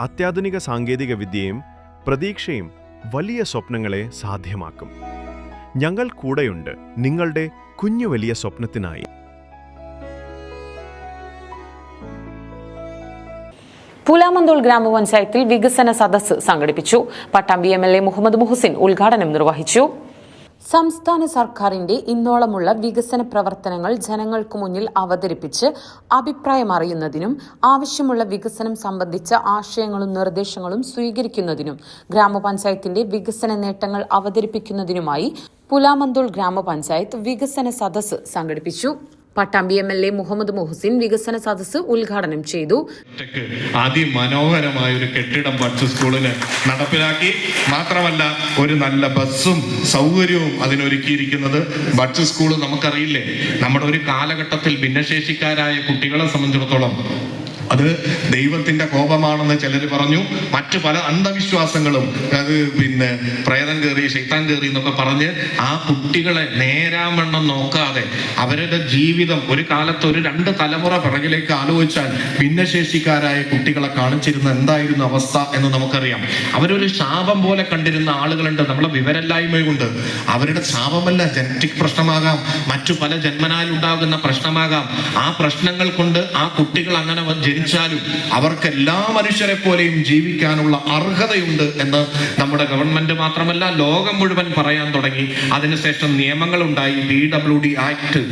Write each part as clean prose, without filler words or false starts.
അത്യാധുനിക സാങ്കേതിക വിദ്യയും പ്രതീക്ഷയും വലിയ സ്വപ്നങ്ങളെ സാധ്യമാക്കും. ഞങ്ങൾ കൂടെയുണ്ട് നിങ്ങളുടെ കുഞ്ഞു വലിയ സ്വപ്നത്തിനായി. പൂലാമന്തോൾ ഗ്രാമപഞ്ചായത്തിൽ വികസന സദസ്സ് സംഘടിപ്പിച്ചു. പട്ടാമ്പി MLA മുഹമ്മദ് മുഹസിൻ ഉദ്ഘാടനം നിർവഹിച്ചു. സംസ്ഥാന സർക്കാരിന്റെ ഇന്നോളമുള്ള വികസന പ്രവർത്തനങ്ങൾ ജനങ്ങൾക്ക് മുന്നിൽ അവതരിപ്പിച്ച് അഭിപ്രായം അറിയുന്നതിനും ആവശ്യമുള്ള വികസനം സംബന്ധിച്ച ആശയങ്ങളും നിർദ്ദേശങ്ങളും സ്വീകരിക്കുന്നതിനും ഗ്രാമപഞ്ചായത്തിന്റെ വികസന നേട്ടങ്ങൾ അവതരിപ്പിക്കുന്നതിനുമായി പൂലാമന്തോൾ ഗ്രാമപഞ്ചായത്ത് വികസന സദസ്സ് സംഘടിപ്പിച്ചു. പട്ടാമ്പി MLA മുഹമ്മദ് മുഹസിൻ വികസന സദസ്സ് ഉദ്ഘാടനം ചെയ്തു. അതിമനോഹരമായ ഒരു കെട്ടിടം ബഡ്സ് സ്കൂളിന് നടപ്പിലാക്കി. മാത്രമല്ല ഒരു നല്ല ബസ്സും സൗകര്യവും അതിനൊരുക്കിയിരിക്കുന്നത്. ബഡ്സ് സ്കൂൾ നമുക്കറിയില്ലേ, നമ്മുടെ ഒരു കാലഘട്ടത്തിൽ ഭിന്നശേഷിക്കാരായ കുട്ടികളെ സംബന്ധിച്ചിടത്തോളം അത് ദൈവത്തിന്റെ കോപമാണെന്ന് ചിലർ പറഞ്ഞു. മറ്റു പല അന്ധവിശ്വാസങ്ങളും അത് പ്രേതം കയറി ശൈത്താൻ കയറി എന്നൊക്കെ പറഞ്ഞ് ആ കുട്ടികളെ നേരാവണ്ണം നോക്കാതെ അവരുടെ ജീവിതം ഒരു കാലത്ത് ഒരു 2 തലമുറ പിറകിലേക്ക് ആലോചിച്ചാൽ ഭിന്നശേഷിക്കാരായ കുട്ടികളെ കാണിച്ചിരുന്ന എന്തായിരുന്നു അവസ്ഥ എന്ന് നമുക്കറിയാം. അവരൊരു ശാപം പോലെ കണ്ടിരുന്ന ആളുകളുണ്ട്. നമ്മളെ വിവരമില്ലായ്മ കൊണ്ട് അവരുടെ ശാപമല്ല, ജനറ്റിക് പ്രശ്നമാകാം, മറ്റു പല ജന്മനാൽ ഉണ്ടാകുന്ന പ്രശ്നമാകാം. ആ പ്രശ്നങ്ങൾ കൊണ്ട് ആ കുട്ടികൾ അങ്ങനെ ജനിച്ചാലും അവർക്ക് എല്ലാ മനുഷ്യരെ പോലെയും ജീവിക്കാനുള്ള അർഹതയുണ്ട് എന്ന് നമ്മുടെ ഗവൺമെന്റ് മാത്രമല്ല ലോകം മുഴുവൻ പറയാൻ തുടങ്ങി. അതിനുശേഷം നിയമങ്ങൾ ഉണ്ടായി. PWD act,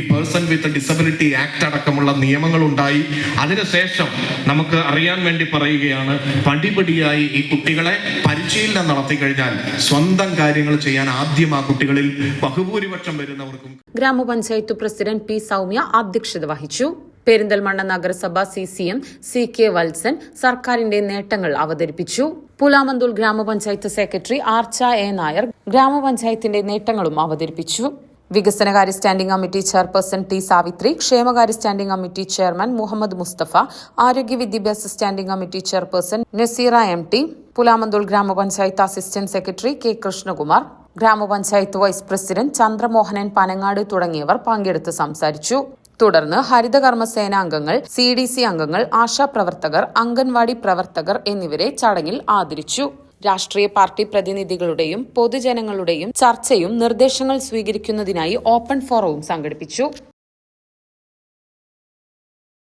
person with disability act അടക്കമുള്ള നിയമങ്ങൾ ഉണ്ടായി. അതിനുശേഷം നമുക്ക് അറിയാൻ വേണ്ടി പറയുകയാണ്, പടിപടിയായി ഈ കുട്ടികളെ പരിശീലനം നടത്തി കഴിഞ്ഞാൽ സ്വന്തം കാര്യങ്ങൾ ചെയ്യാൻ ആദ്യം ആ കുട്ടികളിൽ ബഹുഭൂരിപക്ഷം വരുന്നവർക്കും. ഗ്രാമപഞ്ചായത്ത് പ്രസിഡന്റ് P. സൗമ്യ അധ്യക്ഷത വഹിച്ചു. പെരിന്തൽമണ്ണ നഗരസഭ CCM CK വത്സൻ സർക്കാരിന്റെ നേട്ടങ്ങൾ അവതരിപ്പിച്ചു. പൂലാമന്തോൾ ഗ്രാമപഞ്ചായത്ത് സെക്രട്ടറി ആർച്ച A. നായർ ഗ്രാമപഞ്ചായത്തിന്റെ നേട്ടങ്ങളും അവതരിപ്പിച്ചു. വികസനകാര്യ standing committee chairperson T. Savitri, ക്ഷേമകാര്യ standing committee chairman Muhammad Mustafa, ആരോഗ്യ വിദ്യാഭ്യാസ standing committee chairperson Naseera MT, Pulamanthole ഗ്രാമപഞ്ചായത്ത് അസിസ്റ്റന്റ് സെക്രട്ടറി K. കൃഷ്ണകുമാർ, ഗ്രാമപഞ്ചായത്ത് വൈസ് പ്രസിഡന്റ് ചന്ദ്രമോഹനൻ പനങ്ങാട് തുടങ്ങിയവർ പങ്കെടുത്ത് സംസാരിച്ചു. തുടർന്ന് ഹരിതകർമ്മസേന അംഗങ്ങൾ, CDC അംഗങ്ങൾ, ആശാപ്രവർത്തകർ, അംഗൻവാടി പ്രവർത്തകർ എന്നിവരെ ചടങ്ങിൽ ആദരിച്ചു. രാഷ്ട്രീയ പാർട്ടി പ്രതിനിധികളുടെയും പൊതുജനങ്ങളുടെയും ചർച്ചയും നിർദ്ദേശങ്ങൾ സ്വീകരിക്കുന്നതിനായി ഓപ്പൺ ഫോറവും സംഘടിപ്പിച്ചു.